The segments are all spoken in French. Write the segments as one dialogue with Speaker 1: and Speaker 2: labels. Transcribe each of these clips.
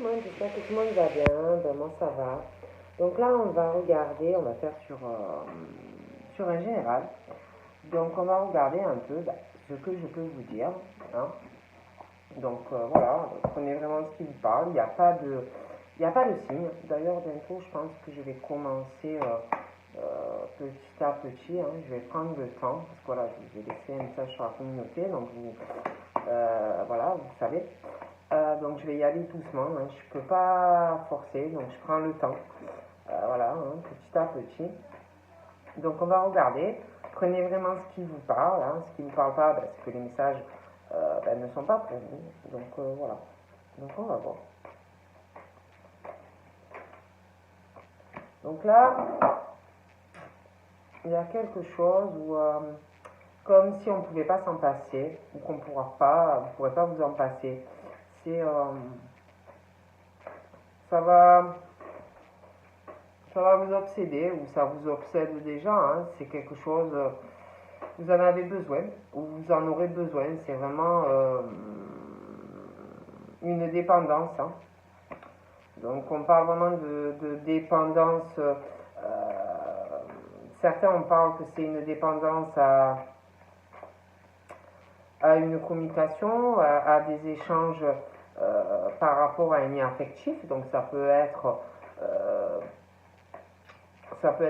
Speaker 1: Moi, j'espère que tout le monde va bien. Ben, moi, ça va. Donc là, on va regarder, on va faire sur un général. Donc, on va regarder un peu ce que je peux vous dire. Hein. Donc, voilà, prenez vraiment ce qui vous parle. Il n'y a pas de signe. D'ailleurs, bientôt, je pense que je vais commencer petit à petit. Hein. Je vais prendre le temps. Parce que voilà, je vais laisser un message sur la communauté. Donc, voilà, vous savez. Donc je vais y aller doucement, hein. Je ne peux pas forcer, donc je prends le temps. Voilà, hein, petit à petit. Donc on va regarder. Prenez vraiment ce qui vous parle. Hein. Ce qui ne vous parle pas, c'est que les messages ne sont pas pour vous. Donc voilà. Donc on va voir. Donc là, il y a quelque chose où, comme si on ne pouvait pas s'en passer, ou qu'on ne pourra pas, vous ne pourrez pas vous en passer. C'est, ça va vous obséder ou ça vous obsède déjà, hein. C'est quelque chose, vous en avez besoin ou vous en aurez besoin, c'est vraiment une dépendance. Hein. Donc on parle vraiment de dépendance, certains on parle que c'est une dépendance à une communication, à des échanges par rapport à un lien affectif, donc ça peut être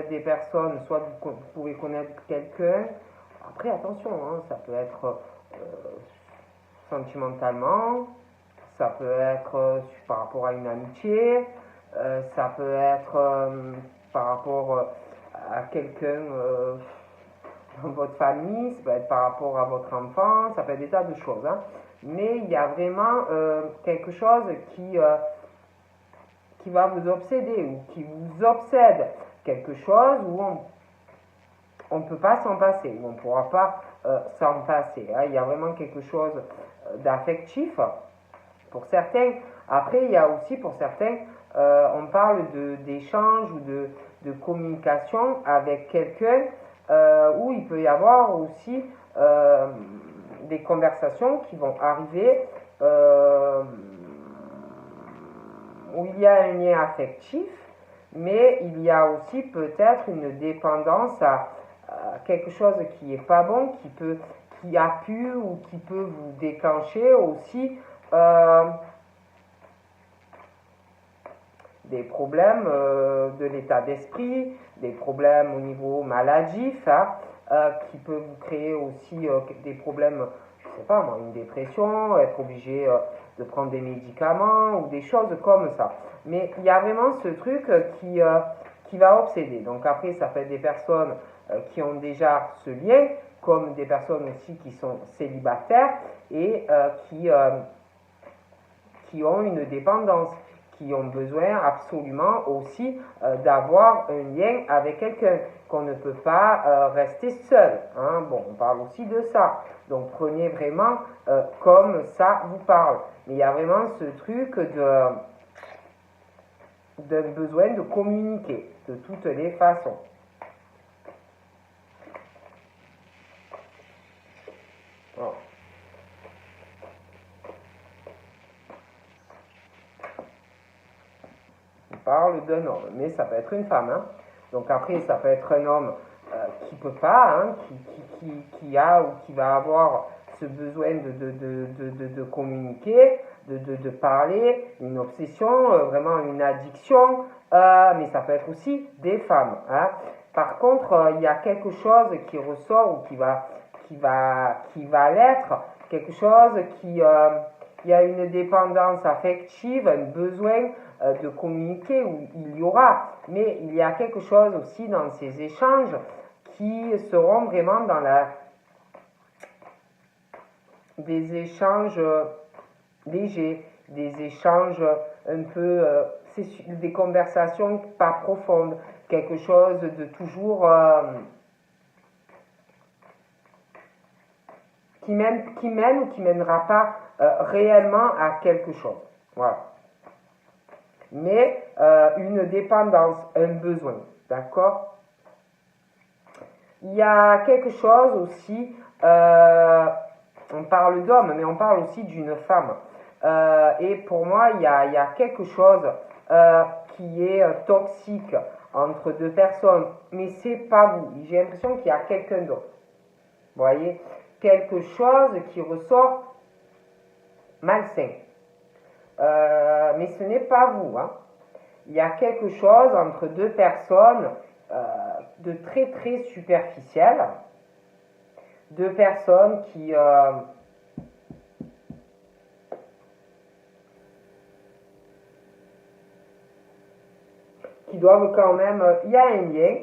Speaker 1: des personnes, soit vous pouvez connaître quelqu'un, après attention, hein, ça peut être sentimentalement, ça peut être par rapport à une amitié, ça peut être par rapport à quelqu'un dans votre famille, ça peut être par rapport à votre enfant, ça peut être des tas de choses. Hein. Mais il y a vraiment quelque chose qui va vous obséder ou qui vous obsède, quelque chose où on ne peut pas s'en passer, où on ne pourra pas s'en passer. Hein. Il y a vraiment quelque chose d'affectif pour certains. Après, il y a aussi pour certains, on parle d'échange ou de communication avec quelqu'un où il peut y avoir aussi des conversations qui vont arriver où il y a un lien affectif, mais il y a aussi peut-être une dépendance à quelque chose qui n'est pas bon, qui a pu ou qui peut vous déclencher aussi des problèmes de l'état d'esprit, des problèmes au niveau maladif, hein, qui peut vous créer aussi des problèmes, je ne sais pas moi, une dépression, être obligé de prendre des médicaments ou des choses comme ça. Mais il y a vraiment ce truc qui va obséder. Donc après, ça peut être des personnes qui ont déjà ce lien, comme des personnes aussi qui sont célibataires et qui ont une dépendance, qui ont besoin absolument aussi d'avoir un lien avec quelqu'un, qu'on ne peut pas rester seul. Hein. Bon, on parle aussi de ça. Donc prenez vraiment comme ça vous parle. Mais il y a vraiment ce truc d'un besoin de communiquer de toutes les façons. Bon. On parle d'un homme, mais ça peut être une femme. Hein. Donc après, ça peut être un homme qui ne peut pas, hein, qui a ou qui va avoir ce besoin de communiquer, de parler, une obsession, vraiment une addiction, mais ça peut être aussi des femmes. Hein. Par contre, il y a quelque chose qui ressort ou qui va l'être, quelque chose il y a une dépendance affective, un besoin de communiquer où il y aura, mais il y a quelque chose aussi dans ces échanges qui seront vraiment dans des échanges légers, des échanges un peu, des conversations pas profondes, quelque chose de toujours qui mène ou qui mènera pas réellement à quelque chose. Voilà. Mais une dépendance, un besoin, d'accord? Il y a quelque chose aussi, on parle d'homme, mais on parle aussi d'une femme. Et pour moi, il y a quelque chose qui est toxique entre deux personnes, mais c'est pas vous. J'ai l'impression qu'il y a quelqu'un d'autre. Vous voyez, quelque chose qui ressort malsain. Mais ce n'est pas vous. Hein. Il y a quelque chose entre deux personnes de très très superficiel. Deux personnes qui doivent quand même... il y a un lien.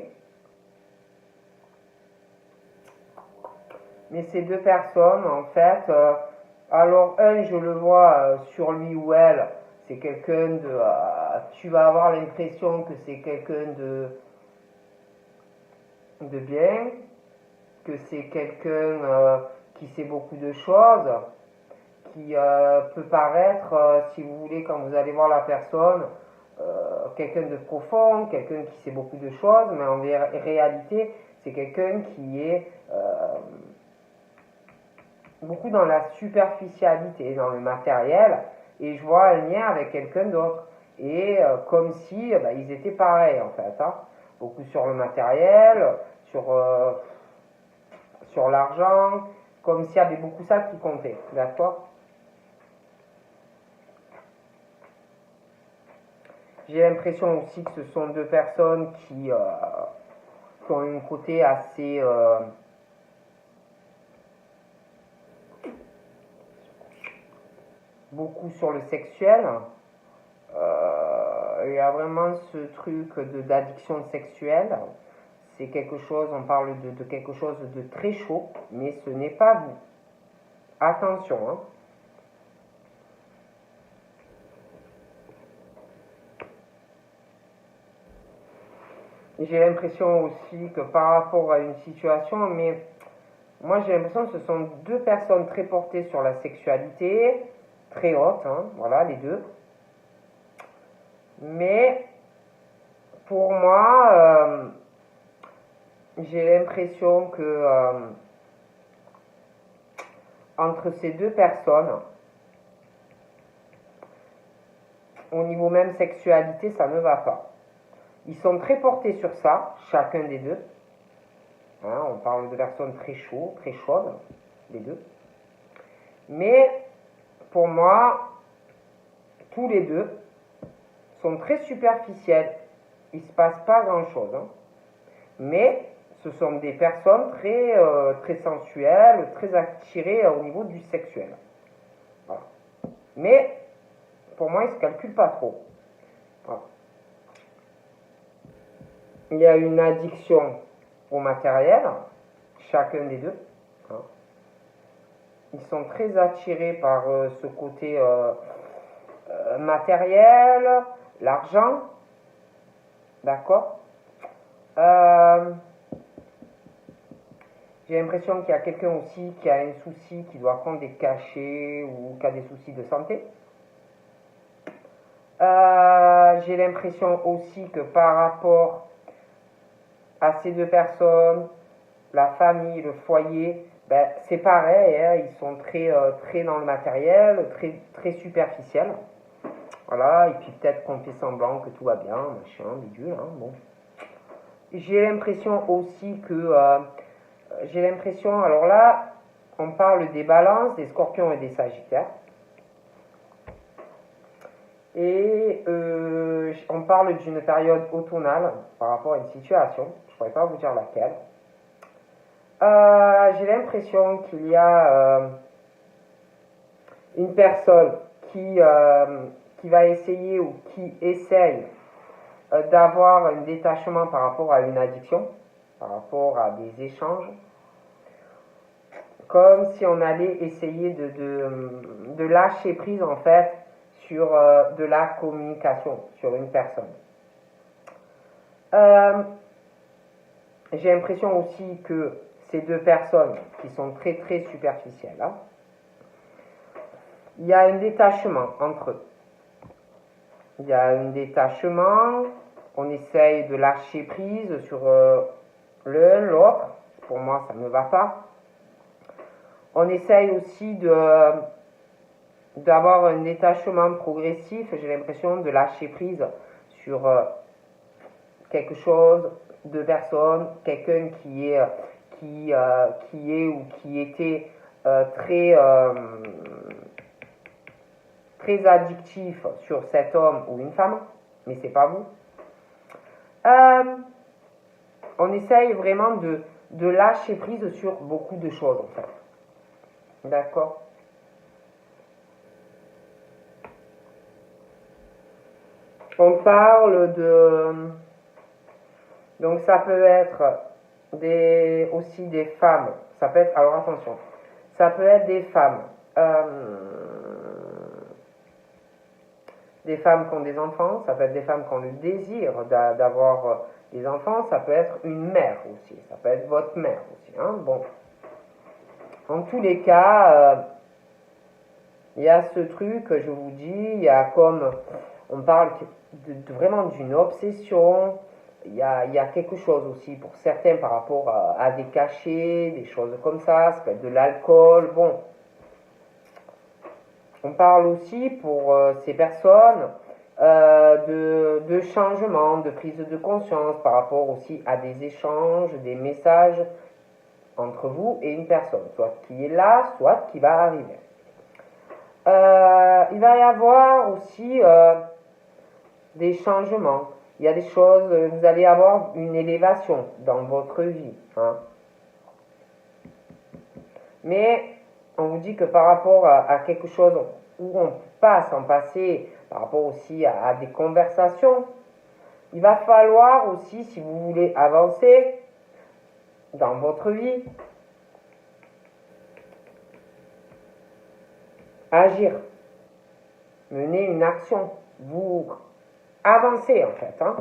Speaker 1: Mais ces deux personnes, en fait, alors un, je le vois sur lui ou elle, c'est quelqu'un de... tu vas avoir l'impression que c'est quelqu'un de bien, que c'est quelqu'un qui sait beaucoup de choses, qui peut paraître, si vous voulez, quand vous allez voir la personne, quelqu'un de profond, quelqu'un qui sait beaucoup de choses, mais en réalité, c'est quelqu'un qui est beaucoup dans la superficialité, dans le matériel, et je vois un lien avec quelqu'un d'autre. Et comme si ils étaient pareils, en fait. Hein. Beaucoup sur le matériel, sur l'argent, comme s'il y avait beaucoup ça qui comptait. D'accord ? J'ai l'impression aussi que ce sont deux personnes qui ont un côté assez... beaucoup sur le sexuel. Il y a vraiment ce truc d'addiction sexuelle. C'est quelque chose, on parle de quelque chose de très chaud, mais ce n'est pas vous. Attention, hein. J'ai l'impression aussi que par rapport à une situation, mais moi j'ai l'impression que ce sont deux personnes très portées sur la sexualité, très haute, hein, voilà, les deux. Mais pour moi, j'ai l'impression que entre ces deux personnes, au niveau même sexualité, ça ne va pas. Ils sont très portés sur ça, chacun des deux. Hein, on parle de personnes très chaudes, les deux. Mais pour moi, tous les deux sont très superficiels. Il ne se passe pas grand-chose. Hein. Mais ce sont des personnes très sensuelles, très attirées au niveau du sexuel. Voilà. Mais pour moi, ils ne se calculent pas trop. Voilà. Il y a une addiction au matériel, chacun des deux. Hein. Ils sont très attirés par ce côté matériel, l'argent. D'accord. J'ai l'impression qu'il y a quelqu'un aussi qui a un souci, qui doit prendre des cachets ou qui a des soucis de santé. J'ai l'impression aussi que par rapport à ces deux personnes, la famille, le foyer, c'est pareil, hein, ils sont très dans le matériel, très superficiels. Voilà, et puis peut-être qu'on fait semblant que tout va bien, machin, bidule, hein, bon. J'ai l'impression aussi que... alors là, on parle des balances, des scorpions et des sagittaires. Et on parle d'une période automnale par rapport à une situation. Je ne pourrais pas vous dire laquelle. J'ai l'impression qu'il y a une personne qui va essayer ou qui essaye d'avoir un détachement par rapport à une addiction, par rapport à des échanges, comme si on allait essayer de lâcher prise en fait sur de la communication sur une personne. J'ai l'impression aussi que ces deux personnes qui sont très superficielles, hein, il y a un détachement entre eux. Il y a un détachement, on essaye de lâcher prise sur l'un, l'autre. Pour moi, ça ne va pas. On essaye aussi d'avoir un détachement progressif, j'ai l'impression de lâcher prise sur quelque chose, de personne, quelqu'un qui est ou qui était très addictif sur cet homme ou une femme, mais c'est pas vous. On essaye vraiment de lâcher prise sur beaucoup de choses en fait. D'accord? On parle de... Donc ça peut être aussi des femmes. Ça peut être... Alors attention. Ça peut être des femmes. Des femmes qui ont des enfants. Ça peut être des femmes qui ont le désir d'avoir des enfants. Ça peut être une mère aussi. Ça peut être votre mère aussi. Hein? Bon. En tous les cas, il y a ce truc, je vous dis, il y a comme... On parle vraiment d'une obsession. Il y a quelque chose aussi pour certains par rapport à des cachets, des choses comme ça peut être de l'alcool. Bon, on parle aussi pour ces personnes de changement, de prise de conscience par rapport aussi à des échanges, des messages entre vous et une personne, soit qui est là, soit qui va arriver. Il va y avoir aussi des changements. Il y a des choses, vous allez avoir une élévation dans votre vie. Hein. Mais on vous dit que par rapport à quelque chose où on passe en passer, par rapport aussi à des conversations, il va falloir aussi, si vous voulez avancer dans votre vie, agir, mener une action, vous avancer en fait. Hein.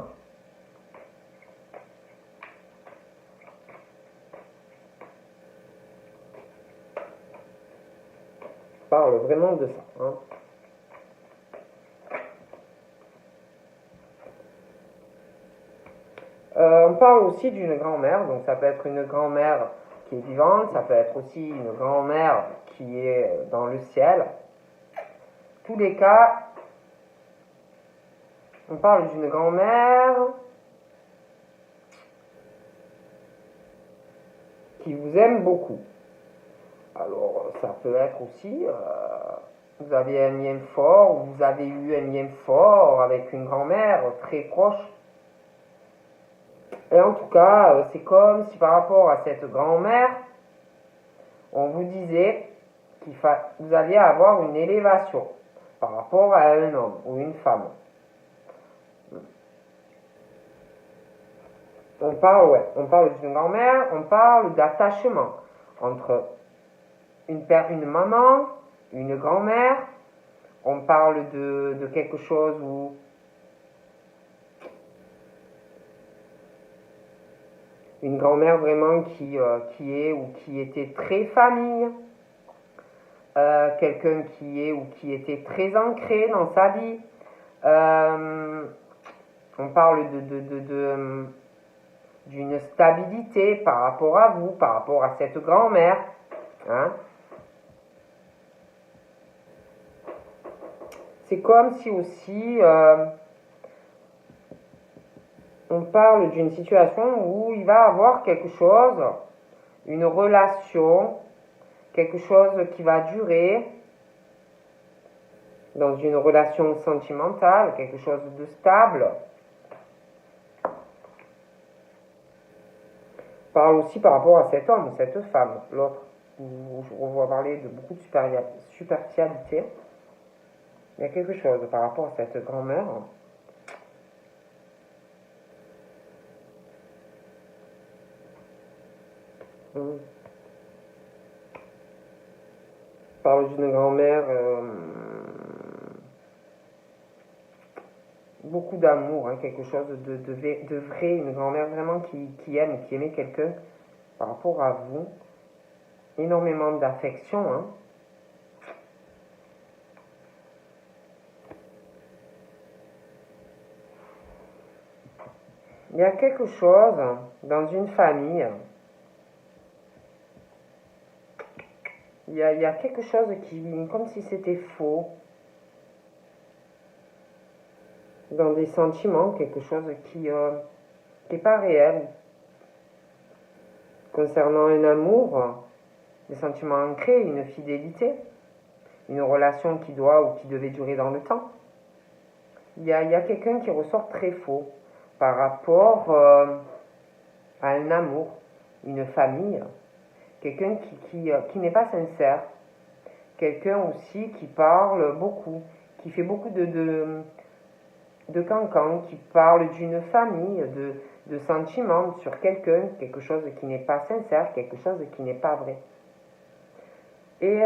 Speaker 1: Je parle vraiment de ça. Hein. On parle aussi d'une grand-mère, donc ça peut être une grand-mère qui est vivante, ça peut être aussi une grand-mère qui est dans le ciel. Tous les cas, on parle d'une grand-mère qui vous aime beaucoup. Alors, ça peut être aussi, vous avez un lien fort, ou vous avez eu un lien fort avec une grand-mère très proche. Et en tout cas, c'est comme si par rapport à cette grand-mère, on vous disait vous alliez avoir une élévation par rapport à un homme ou une femme. On parle d'une grand-mère, on parle d'attachement entre une maman, une grand-mère, on parle de quelque chose où une grand-mère vraiment qui est ou qui était très famille, quelqu'un qui est ou qui était très ancré dans sa vie. On parle d'une stabilité par rapport à vous, par rapport à cette grand-mère. Hein. C'est comme si aussi on parle d'une situation où il va avoir quelque chose, une relation, quelque chose qui va durer dans une relation sentimentale, quelque chose de stable. On parle aussi par rapport à cet homme, cette femme, l'autre, où on va parler de beaucoup de superficialité. Il y a quelque chose par rapport à cette grand-mère. On parle d'une grand-mère, beaucoup d'amour, hein, quelque chose de vrai, une grand-mère vraiment qui aime, qui aimait quelqu'un par rapport à vous. Énormément d'affection. Hein. Il y a quelque chose dans une famille. Il il y a quelque chose qui, comme si c'était faux, dans des sentiments, quelque chose qui n'est pas réel. Concernant un amour, des sentiments ancrés, une fidélité, une relation qui doit ou qui devait durer dans le temps. Il y a quelqu'un qui ressort très faux par rapport à un amour, une famille, quelqu'un qui n'est pas sincère, quelqu'un aussi qui parle beaucoup, qui fait beaucoup de cancan, qui parle d'une famille, de sentiments sur quelqu'un, quelque chose qui n'est pas sincère, quelque chose qui n'est pas vrai. Et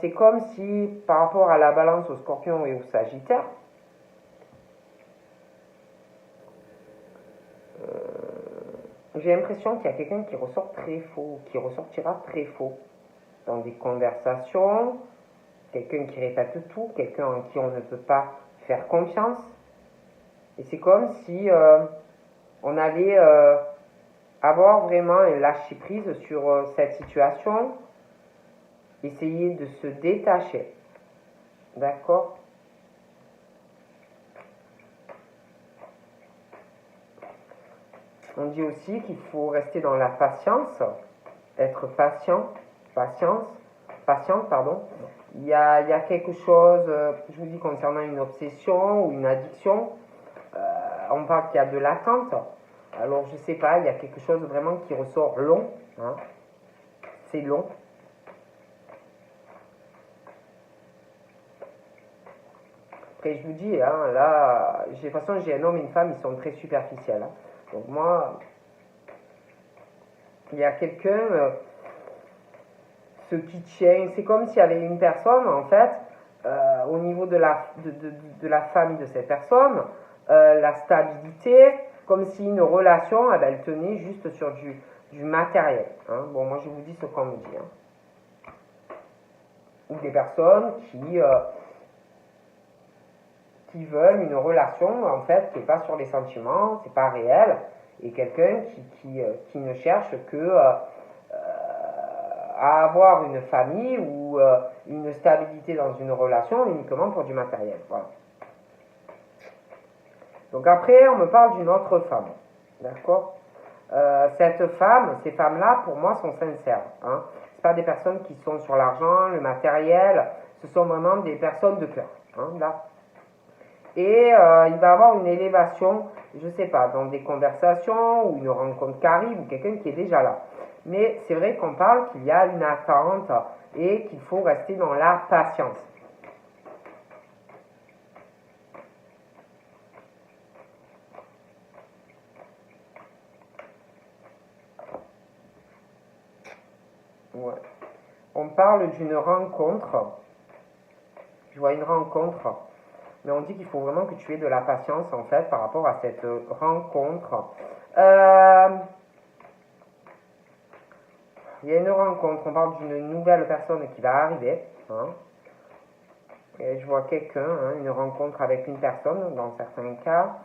Speaker 1: c'est comme si, par rapport à la balance, au scorpion et au sagittaire, j'ai l'impression qu'il y a quelqu'un qui ressort très faux, qui ressortira très faux dans des conversations, quelqu'un qui répète tout, quelqu'un en qui on ne peut pas faire confiance. Et c'est comme si on allait avoir vraiment un lâcher-prise sur cette situation, essayer de se détacher. D'accord? On dit aussi qu'il faut rester dans la patience, être patiente, pardon. Il y a quelque chose, je vous dis, concernant une obsession ou une addiction, on parle qu'il y a de l'attente. Alors, je sais pas, il y a quelque chose vraiment qui ressort long. Hein. C'est long. Après, je vous dis, hein, là, de toute façon, j'ai un homme et une femme, ils sont très superficiels. Hein. Donc, moi, il y a quelqu'un, ce qui tient, c'est comme s'il y avait une personne, en fait, au niveau de la famille de cette personne, la stabilité, comme si une relation, elle tenait juste sur du matériel. Hein. Bon, moi, je vous dis ce qu'on me dit. Hein. Ou des personnes qui veulent une relation, en fait, qui n'est pas sur les sentiments, c'est pas réel, et quelqu'un qui ne cherche que à avoir une famille ou une stabilité dans une relation uniquement pour du matériel. Voilà. Donc après, on me parle d'une autre femme. D'accord? Cette femme, ces femmes-là, pour moi, sont sincères. Hein. Ce ne sont pas des personnes qui sont sur l'argent, le matériel, ce sont vraiment des personnes de cœur. Hein, là. Et il va avoir une élévation, je ne sais pas, dans des conversations ou une rencontre qui arrive ou quelqu'un qui est déjà là. Mais c'est vrai qu'on parle qu'il y a une attente et qu'il faut rester dans la patience. Ouais. On parle d'une rencontre. Je vois une rencontre. Mais on dit qu'il faut vraiment que tu aies de la patience, en fait, par rapport à cette rencontre. Il y a une rencontre, on parle d'une nouvelle personne qui va arriver. Hein. Et je vois quelqu'un, hein, une rencontre avec une personne, dans certains cas.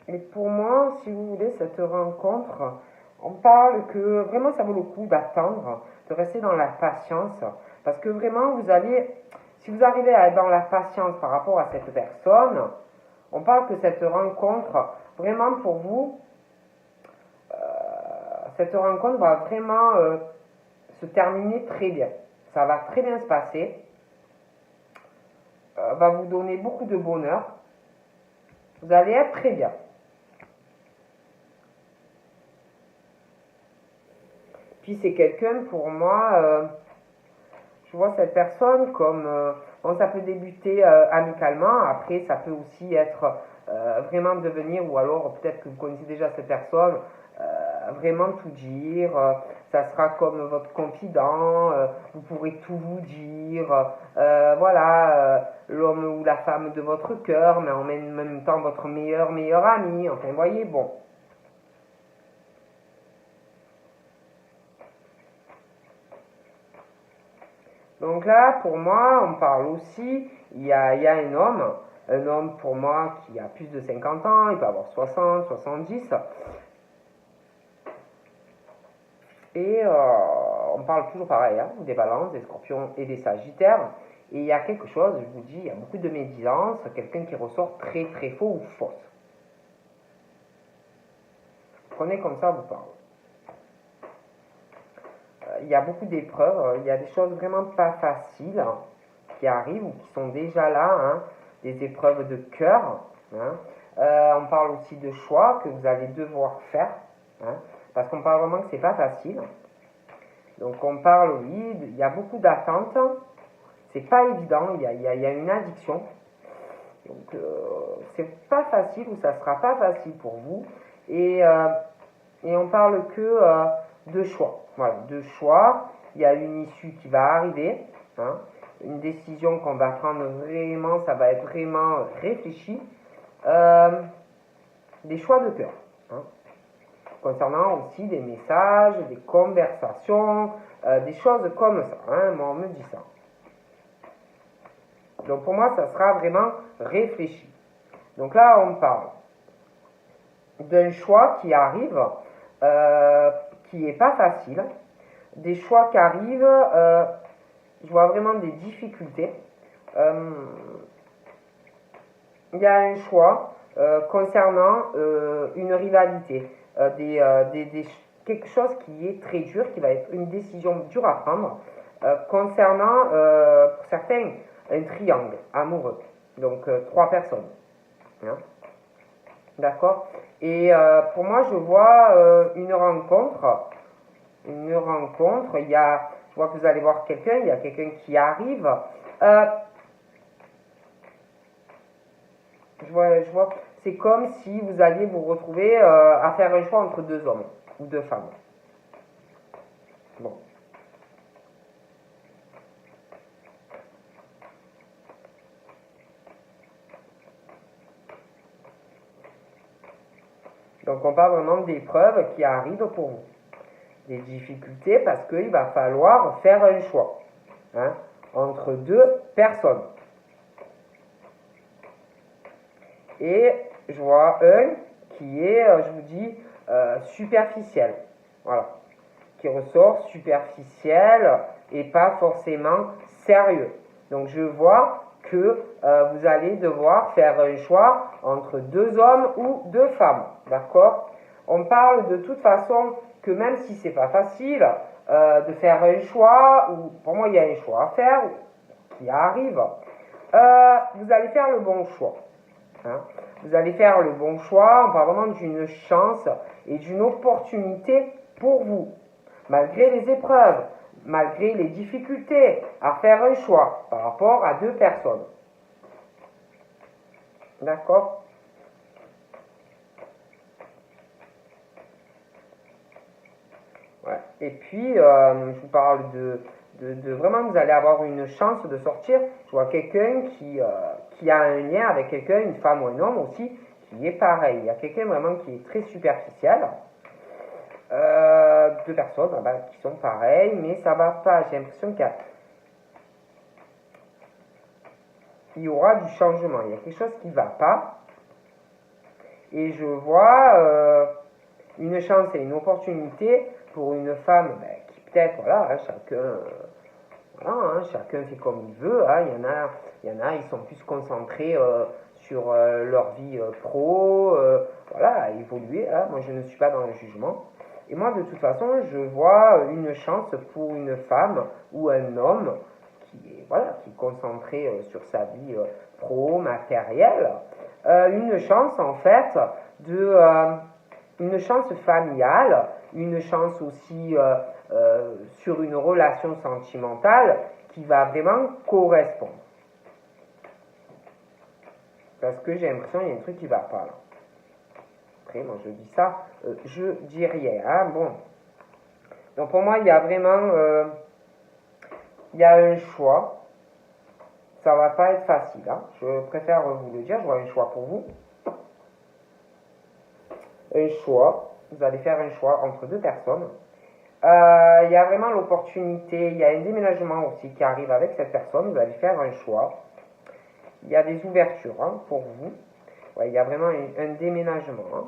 Speaker 1: Et pour moi, si vous voulez, cette rencontre, on parle que vraiment ça vaut le coup d'attendre, de rester dans la patience, parce que vraiment vous allez, si vous arrivez à être dans la patience par rapport à cette personne, on parle que cette rencontre, vraiment pour vous, cette rencontre va vraiment se terminer très bien. Ça va très bien se passer, va vous donner beaucoup de bonheur, vous allez être très bien. Puis c'est quelqu'un, pour moi, je vois cette personne comme, bon, ça peut débuter amicalement, après ça peut aussi être vraiment devenir, ou alors peut-être que vous connaissez déjà cette personne, vraiment tout dire, ça sera comme votre confident, vous pourrez tout vous dire, voilà, l'homme ou la femme de votre cœur, mais en même temps votre meilleur ami, enfin vous voyez, bon. Donc là, pour moi, on parle aussi, il y a un homme pour moi qui a plus de 50 ans, il peut avoir 60, 70. Et on parle toujours pareil, hein, des balances, des scorpions et des sagittaires. Et il y a quelque chose, je vous dis, il y a beaucoup de médisance, quelqu'un qui ressort très très faux ou fausse. Prenez comme ça, vous parle. Il y a beaucoup d'épreuves, il y a des choses vraiment pas faciles qui arrivent ou qui sont déjà là, hein, des épreuves de cœur. Hein. On parle aussi de choix que vous allez devoir faire, hein, parce qu'on parle vraiment que c'est pas facile. Donc on parle, oui, il y a beaucoup d'attentes, c'est pas évident, il y a une addiction. Donc c'est pas facile ou ça sera pas facile pour vous. Et on parle que de choix. Voilà, de choix. Il y a une issue qui va arriver, hein, une décision qu'on va prendre vraiment, ça va être vraiment réfléchi. Des choix de cœur. Hein, concernant aussi des messages, des conversations, des choses comme ça. Hein, moi, on me dit ça. Donc pour moi, ça sera vraiment réfléchi. Donc là, on parle d'un choix qui arrive, qui n'est pas facile, des choix qui arrivent, je vois vraiment des difficultés. Il y a un choix concernant une rivalité, quelque chose qui est très dur, qui va être une décision dure à prendre, concernant, pour certains, un triangle amoureux, donc 3 personnes. Hein. D'accord. Et pour moi, je vois une rencontre. Je vois que vous allez voir quelqu'un, il y a quelqu'un qui arrive. Je vois, c'est comme si vous alliez vous retrouver à faire un choix entre 2 hommes ou 2 femmes. Bon. Donc on parle vraiment d'épreuves qui arrivent pour vous. Des difficultés parce qu'il va falloir faire un choix, hein, entre 2 personnes. Et je vois un qui est, je vous dis, superficiel. Voilà. Qui ressort superficiel et pas forcément sérieux. Donc je vois que vous allez devoir faire un choix entre 2 hommes ou 2 femmes. D'accord? On parle de toute façon que même si c'est pas facile de faire un choix, ou pour moi il y a un choix à faire qui arrive, vous allez faire le bon choix. Hein. Vous allez faire le bon choix, on parle vraiment d'une chance et d'une opportunité pour vous. Malgré les épreuves, malgré les difficultés à faire un choix par rapport à 2 personnes. D'accord? Ouais. Et puis, je vous parle de vraiment, vous allez avoir une chance de sortir. Je vois quelqu'un qui a un lien avec quelqu'un, une femme ou un homme aussi, qui est pareil. Il y a quelqu'un vraiment qui est très superficiel. 2 personnes qui sont pareilles, mais ça va pas. J'ai l'impression qu'il y aura du changement. Il y a quelque chose qui ne va pas. Et je vois une chance et une opportunité pour une femme qui peut-être, voilà, chacun fait comme il veut. Hein. Il y en a, ils sont plus concentrés sur leur vie pro, voilà, évoluer. Hein. Moi, je ne suis pas dans le jugement. Et moi, de toute façon, je vois une chance pour une femme ou un homme qui est concentré sur sa vie pro, matérielle. Une chance, en fait, une chance familiale, une chance aussi sur une relation sentimentale qui va vraiment correspondre. Parce que j'ai l'impression qu'il y a un truc qui ne va pas là. Après, moi je dis ça, je dis rien. Hein, bon. Donc pour moi, il y a vraiment il y a un choix. Ça va pas être facile. Hein. Je préfère vous le dire, je vois un choix pour vous. Un choix. Vous allez faire un choix entre 2 personnes. Il y a vraiment l'opportunité, il y a un déménagement aussi qui arrive avec cette personne, vous allez faire un choix. Il y a des ouvertures hein, pour vous. Ouais, il y a vraiment un déménagement. Hein.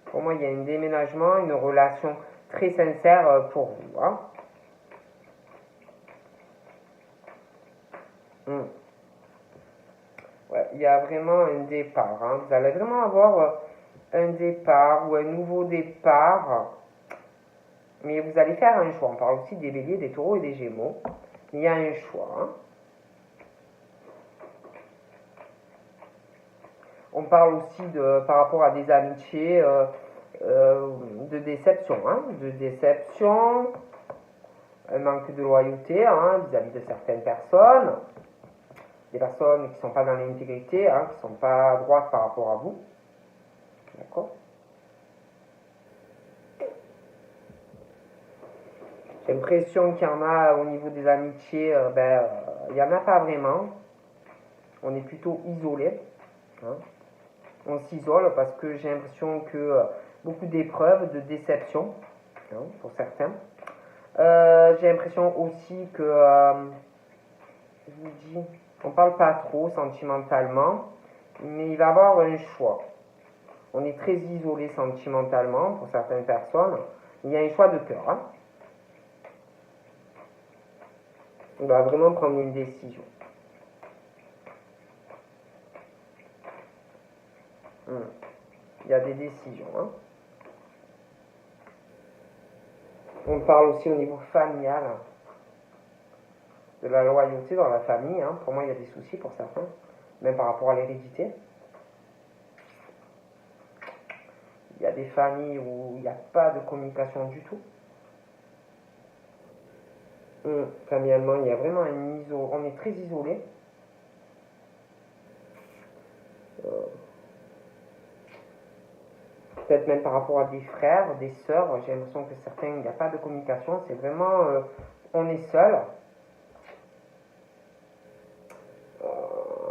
Speaker 1: Pour moi, il y a un déménagement, une relation très sincère pour vous. Hein. Ouais, il y a vraiment un départ. Hein. Vous allez vraiment avoir un départ ou un nouveau départ. Mais vous allez faire un choix. On parle aussi des béliers, des taureaux et des gémeaux. Il y a un choix. Hein. On parle aussi par rapport à des amitiés de déception. Hein. De déception, un manque de loyauté hein, vis-à-vis de certaines personnes. Des personnes qui ne sont pas dans l'intégrité, hein, qui ne sont pas droites par rapport à vous. D'accord? J'ai l'impression qu'il y en a au niveau des amitiés, il n'y en a pas vraiment. On est plutôt isolé. Hein. On s'isole parce que j'ai l'impression que beaucoup d'épreuves, de déceptions, hein, pour certains. J'ai l'impression aussi que, je vous dis, on ne parle pas trop sentimentalement, mais il va y avoir un choix. On est très isolé sentimentalement pour certaines personnes. Il y a un choix de cœur. Hein. On va vraiment prendre une décision. Il y a des décisions. Hein. On parle aussi au niveau familial de la loyauté dans la famille. Hein. Pour moi, il y a des soucis pour certains, même par rapport à l'hérédité. Il y a des familles où il n'y a pas de communication du tout. Familialement, il y a vraiment on est très isolé. Peut-être même par rapport à des frères, des sœurs, j'ai l'impression que certains, il n'y a pas de communication, c'est vraiment, on est seul.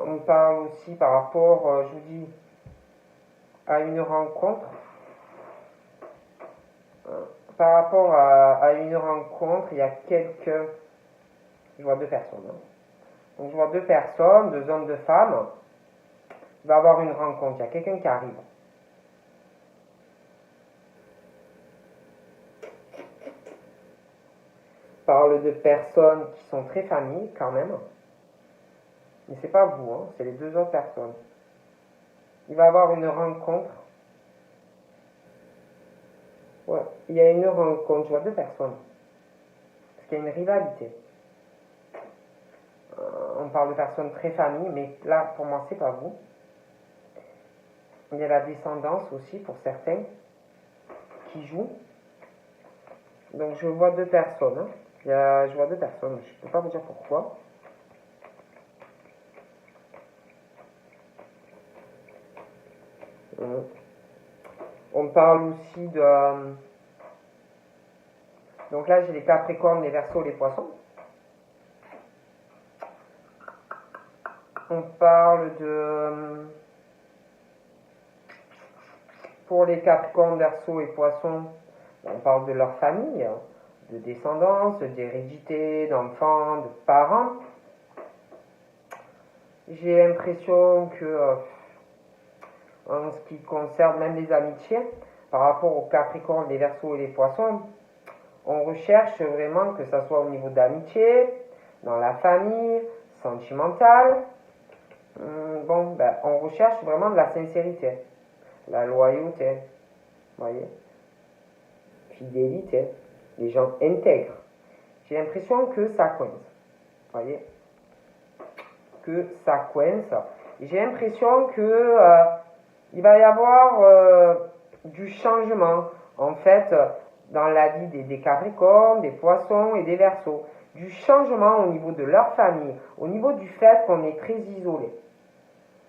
Speaker 1: On parle aussi par rapport, je vous dis, à une rencontre. Par rapport à une rencontre, il y a quelques... Je vois deux personnes. Hein. Donc je vois deux personnes, deux hommes, deux femmes. Il va y avoir une rencontre, il y a quelqu'un qui arrive. Parle de personnes qui sont très familles quand même. Mais c'est pas vous, hein, c'est les deux autres personnes. Il va y avoir une rencontre. Ouais, il y a une rencontre, je vois deux personnes. Parce qu'il y a une rivalité. On parle de personnes très familles, mais là, pour moi, c'est pas vous. Il y a la descendance aussi pour certains qui jouent. Donc je vois deux personnes. Hein. Je vois deux personnes, je ne peux pas vous dire pourquoi. On parle aussi de... donc là, j'ai les Capricornes, les Verseaux, les Poissons. On parle de... pour les Capricornes, Verseaux et Poissons, on parle de leur famille, de descendance, d'hérédité, d'enfants, de parents. J'ai l'impression que, en ce qui concerne même les amitiés, par rapport aux Capricornes, les Verseaux et les Poissons, on recherche vraiment que ça soit au niveau d'amitié, dans la famille, sentimentale. On recherche vraiment de la sincérité, la loyauté, voyez, fidélité, les gens intègres. J'ai l'impression que ça coince, voyez, que ça coince. J'ai l'impression que il va y avoir du changement, en fait, dans la vie des Capricornes, des Poissons et des Verseaux. Du changement au niveau de leur famille, au niveau du fait qu'on est très isolé.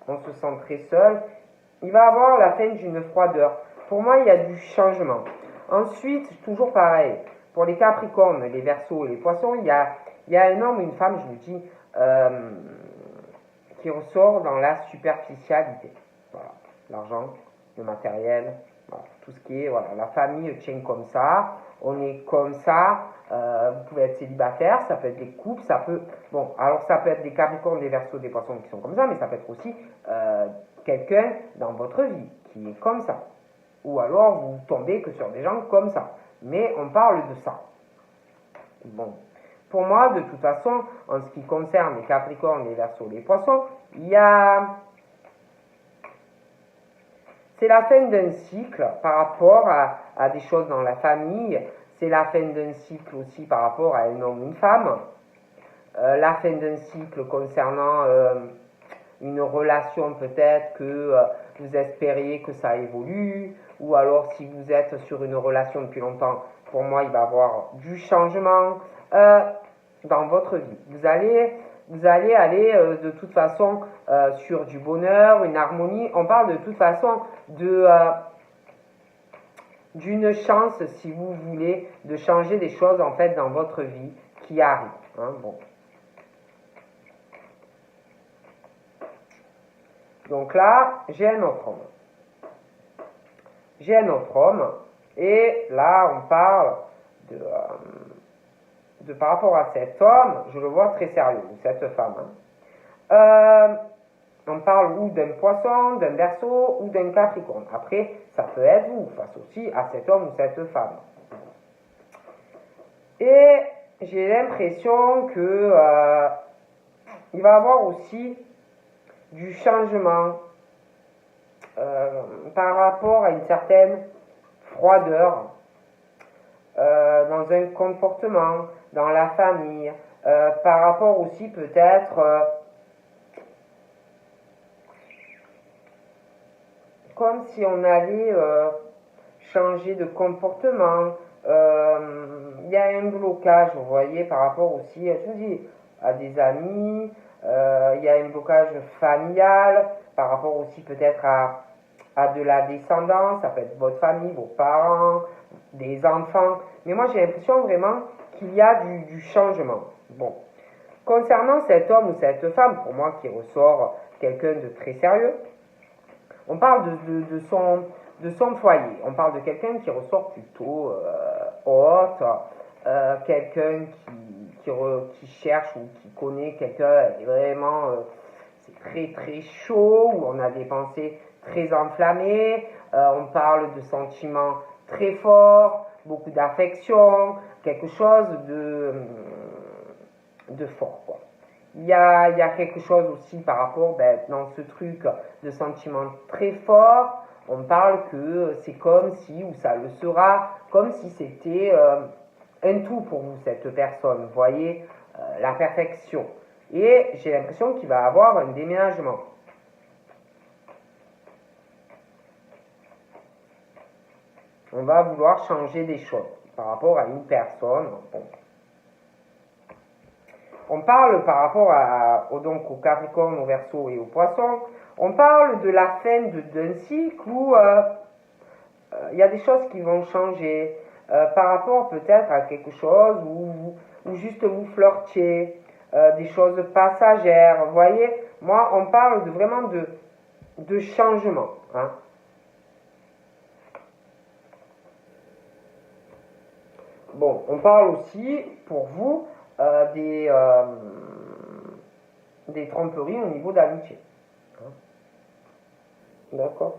Speaker 1: On se sent très seul. Il va y avoir la fin d'une froideur. Pour moi, il y a du changement. Ensuite, toujours pareil, pour les Capricornes, les Verseaux et les Poissons, il y a un homme ou une femme, je vous dis, qui ressort dans la superficialité. Voilà, l'argent, le matériel, Voilà, tout ce qui est, voilà, la famille tient comme ça, on est comme ça, vous pouvez être célibataire, ça peut être des couples, ça peut, bon, alors ça peut être des Capricornes, des Verseaux, des Poissons qui sont comme ça, mais ça peut être aussi quelqu'un dans votre vie qui est comme ça. Ou alors vous tombez que sur des gens comme ça. Mais on parle de ça. Bon. Pour moi, de toute façon, en ce qui concerne les Capricornes, les Verseaux, les Poissons, il y a... C'est la fin d'un cycle par rapport à des choses dans la famille. C'est la fin d'un cycle aussi par rapport à un homme, une femme. La fin d'un cycle concernant une relation peut-être que vous espériez que ça évolue. Ou alors si vous êtes sur une relation depuis longtemps, pour moi, il va y avoir du changement dans votre vie. Vous allez aller de toute façon sur du bonheur, une harmonie. On parle de toute façon d'une chance, si vous voulez, de changer des choses en fait dans votre vie qui arrivent. Hein, bon. Donc là, j'ai un autre homme. J'ai un autre homme, et là, on parle de par rapport à cet homme, je le vois très sérieux, cette femme. Hein. On parle ou d'un Poisson, d'un Verseau ou d'un Capricorne. Après, ça peut être vous, face aussi à cet homme ou cette femme. Et j'ai l'impression que il va y avoir aussi du changement par rapport à une certaine froideur dans un comportement, dans la famille, par rapport aussi peut-être comme si on allait changer de comportement. Il y a un blocage, vous voyez, par rapport aussi, je vous dis, à des amis. Il y a un blocage familial par rapport aussi peut-être à de la descendance. Ça peut être votre famille, vos parents, des enfants. Mais moi, j'ai l'impression vraiment qu'il y a du changement. Bon. Concernant cet homme ou cette femme, pour moi, qui ressort quelqu'un de très sérieux, on parle de son foyer. On parle de quelqu'un qui ressort plutôt haute, quelqu'un qui cherche ou qui connaît quelqu'un vraiment, c'est très très chaud, où on a des pensées très enflammées, on parle de sentiments très forts, beaucoup d'affection, quelque chose de fort, quoi. Il y a quelque chose aussi par rapport, dans ce truc de sentiments très forts, on parle que c'est comme si, ou ça le sera, comme si c'était un tout pour vous, cette personne, vous voyez, la perfection. Et j'ai l'impression qu'il va y avoir un déménagement. On va vouloir changer des choses par rapport à une personne. Bon. On parle par rapport donc au Capricorne, au Verseau et au Poisson, on parle de la fin d'un cycle où il y a des choses qui vont changer par rapport peut-être à quelque chose où juste vous flirtiez, des choses passagères. Vous voyez, moi, on parle vraiment de changement. Hein. Bon, on parle aussi, pour vous, des tromperies au niveau d'amitié. Hein. D'accord.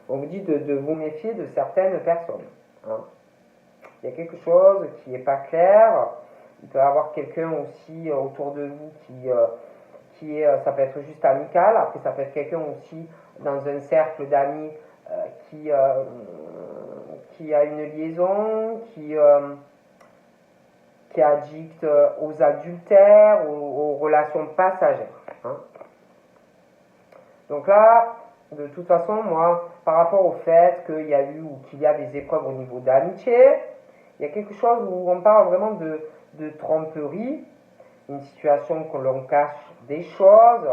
Speaker 1: On vous dit de vous méfier de certaines personnes. Hein. Il y a quelque chose qui n'est pas clair. Il peut y avoir quelqu'un aussi autour de vous qui est, ça peut être juste amical. Après, ça peut être quelqu'un aussi dans un cercle d'amis qui a une liaison, qui addicte aux adultères, aux relations passagères. Hein. Donc là, de toute façon, moi, par rapport au fait qu'il y a eu ou qu'il y a des épreuves au niveau d'amitié, il y a quelque chose où on parle vraiment de tromperie, une situation que l'on cache des choses.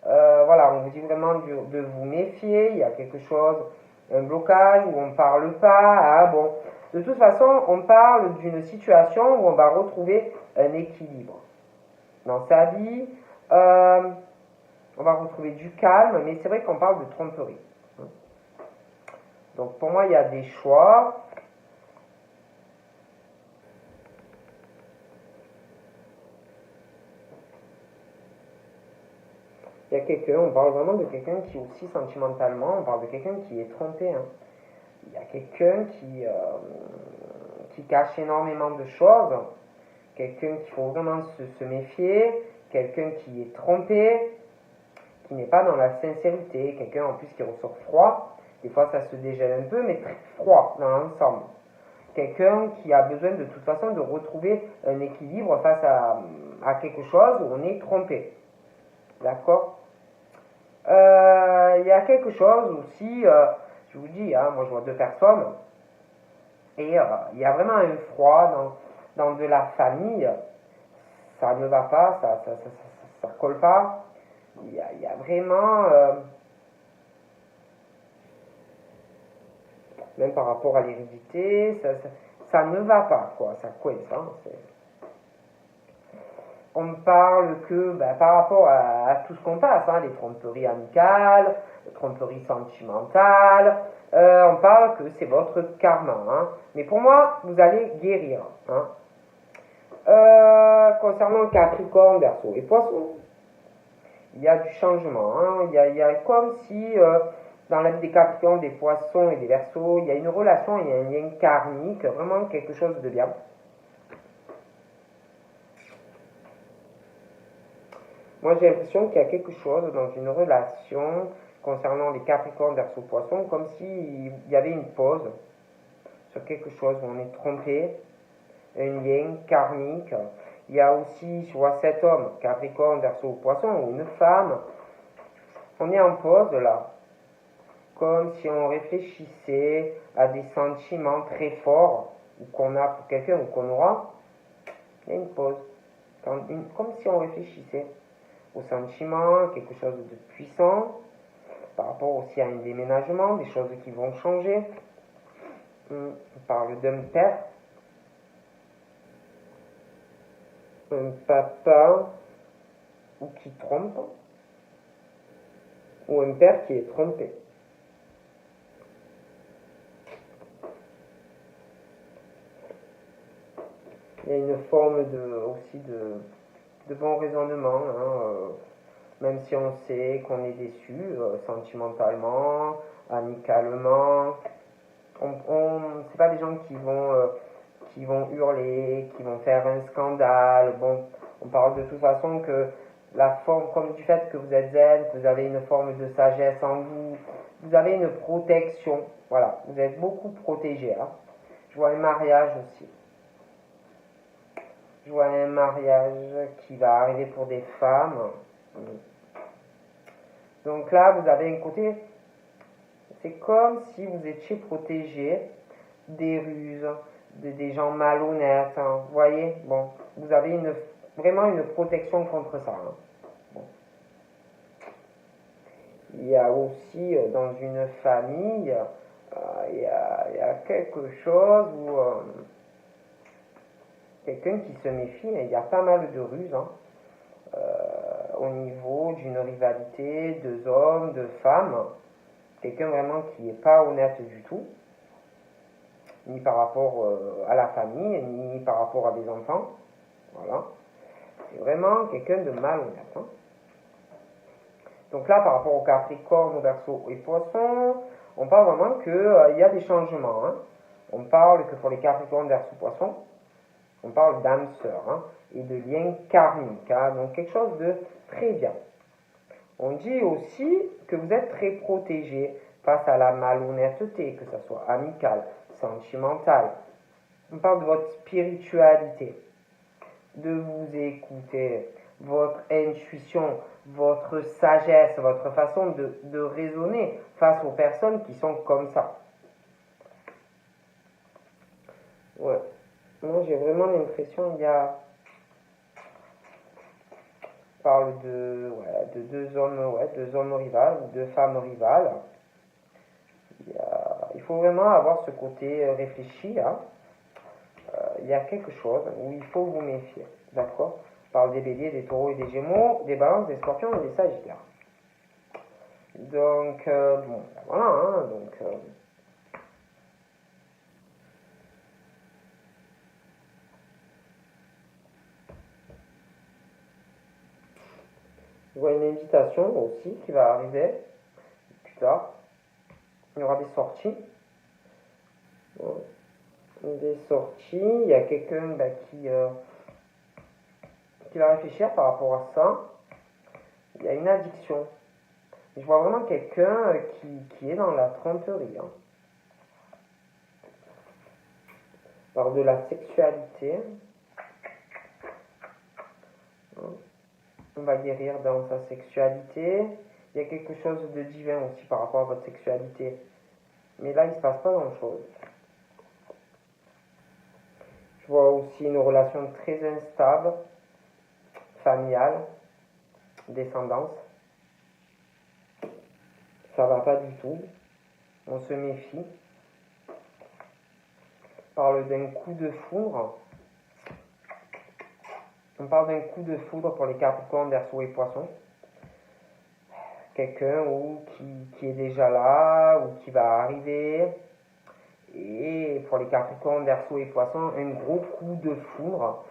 Speaker 1: Voilà, on vous dit vraiment de vous méfier. Il y a quelque chose, un blocage où on ne parle pas. Ah, bon. De toute façon, on parle d'une situation où on va retrouver un équilibre dans sa vie. On va retrouver du calme, mais c'est vrai qu'on parle de tromperie. Donc pour moi, il y a des choix. Il y a quelqu'un, on parle vraiment de quelqu'un qui aussi sentimentalement, on parle de quelqu'un qui est trompé. Hein. Il y a quelqu'un qui cache énormément de choses, quelqu'un qu'il faut vraiment se méfier, quelqu'un qui est trompé, qui n'est pas dans la sincérité, quelqu'un en plus qui ressort froid, des fois ça se dégèle un peu, mais très froid dans l'ensemble. Quelqu'un qui a besoin de toute façon de retrouver un équilibre face à quelque chose où on est trompé. D'accord. Il y a quelque chose aussi, je vous dis, hein, moi je vois deux personnes, et il y a vraiment un froid dans de la famille, ça ne va pas, ça colle pas, il y a vraiment, même par rapport à l'hérédité, ça ne va pas, quoi, ça coince, hein, on parle que par rapport à tout ce qu'on passe, hein, les tromperies amicales, les tromperies sentimentales, on parle que c'est votre karma. Hein. Mais pour moi, vous allez guérir. Hein. Concernant le Capricorne, Verseau et Poisson, il y a du changement. Hein. Il y a comme si dans la vie des Capricornes, des Poissons et des Verseaux, il y a une relation, il y a un lien karmique, vraiment quelque chose de bien. Moi, j'ai l'impression qu'il y a quelque chose dans une relation concernant les Capricornes, Verseau, Poissons, comme s'il y avait une pause sur quelque chose où on est trompé, un lien karmique. Il y a aussi, je vois cet homme, Capricorne, Verseau, Poisson, ou une femme, on est en pause là, comme si on réfléchissait à des sentiments très forts, ou qu'on a pour quelqu'un, ou qu'on aura. Il y a une pause, comme si on réfléchissait au sentiment, quelque chose de puissant, par rapport aussi à un déménagement, des choses qui vont changer. On parle d'un père, un papa, ou qui trompe, ou un père qui est trompé. Il y a une forme aussi de bon raisonnement, hein, même si on sait qu'on est déçu sentimentalement, amicalement. C'est pas des gens qui vont hurler, qui vont faire un scandale. Bon, on parle de toute façon que la forme, comme du fait que vous êtes zen, que vous avez une forme de sagesse en vous, vous avez une protection. Voilà, vous êtes beaucoup protégé. Hein. Je vois un mariage aussi. Je vois un mariage qui va arriver pour des femmes. Donc là, vous avez un côté, c'est comme si vous étiez protégé des ruses, des gens malhonnêtes. Hein. Vous voyez, bon, vous avez vraiment une protection contre ça. Hein. Bon. Il y a aussi dans une famille, il y a quelque chose où quelqu'un qui se méfie, il y a pas mal de ruses. Hein. Au niveau d'une rivalité, deux hommes, deux femmes, quelqu'un vraiment qui n'est pas honnête du tout, ni par rapport à la famille, ni par rapport à des enfants, voilà, c'est vraiment quelqu'un de malhonnête. Hein. Donc là, par rapport au Capricorne, au Verseau et Poisson, on parle vraiment qu'il y a des changements. Hein. On parle que pour les Capricornes, Verseau, Poisson, on parle d'âme sœur hein, et de lien karmique, hein, donc quelque chose de très bien. On dit aussi que vous êtes très protégé face à la malhonnêteté, que ce soit amicale, sentimentale. On parle de votre spiritualité, de vous écouter, votre intuition, votre sagesse, votre façon de raisonner face aux personnes qui sont comme ça. Ouais. Moi, j'ai vraiment l'impression qu'il y a... On parle de deux hommes rivales, ou deux femmes rivales. Il faut vraiment avoir ce côté réfléchi. Hein. Il y a quelque chose où il faut vous méfier. D'accord? Je parle des béliers, des taureaux et des gémeaux, des balances, des scorpions et des sagittaires. Donc, bon, voilà. Hein, donc, Je vois une invitation aussi qui va arriver plus tard. Il y aura des sorties. Bon. Des sorties. Il y a quelqu'un qui va réfléchir par rapport à ça. Il y a une addiction. Je vois vraiment quelqu'un qui est dans la tromperie. Hein. On parle de la sexualité. On va guérir dans sa sexualité. Il y a quelque chose de divin aussi par rapport à votre sexualité. Mais là, il ne se passe pas grand-chose. Je vois aussi une relation très instable, familiale, descendance. Ça va pas du tout. On se méfie. On parle d'un coup de foudre. On parle d'un coup de foudre pour les Capricornes, Verseaux et Poissons. Quelqu'un qui est déjà là ou qui va arriver. Et pour les Capricornes, Verseaux et Poissons, un gros coup de foudre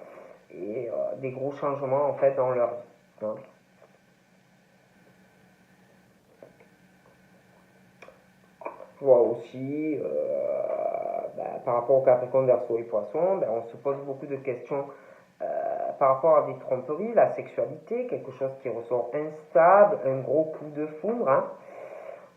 Speaker 1: et des gros changements en fait dans leur vie. Hein. Je vois aussi par rapport aux Capricornes, Verseaux et Poissons, on se pose beaucoup de questions par rapport à des tromperies, la sexualité, quelque chose qui ressort instable, un gros coup de foudre. Hein.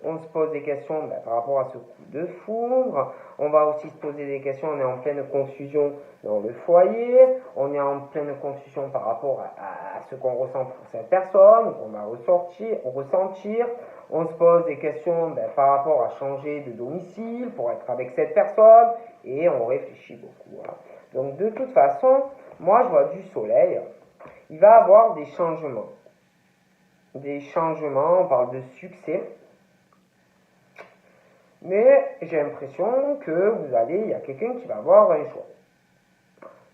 Speaker 1: On se pose des questions par rapport à ce coup de foudre. On va aussi se poser des questions, on est en pleine confusion dans le foyer, on est en pleine confusion par rapport à ce qu'on ressent pour cette personne, qu'on va ressentir. On se pose des questions par rapport à changer de domicile pour être avec cette personne et on réfléchit beaucoup. Hein. Donc de toute façon, moi je vois du soleil, il va y avoir des changements. Des changements, on parle de succès. Mais j'ai l'impression que il y a quelqu'un qui va avoir un choix.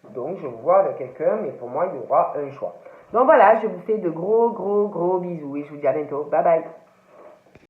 Speaker 1: Donc je vous vois avec quelqu'un, mais pour moi il y aura un choix. Donc voilà, je vous fais de gros bisous et je vous dis à bientôt. Bye bye.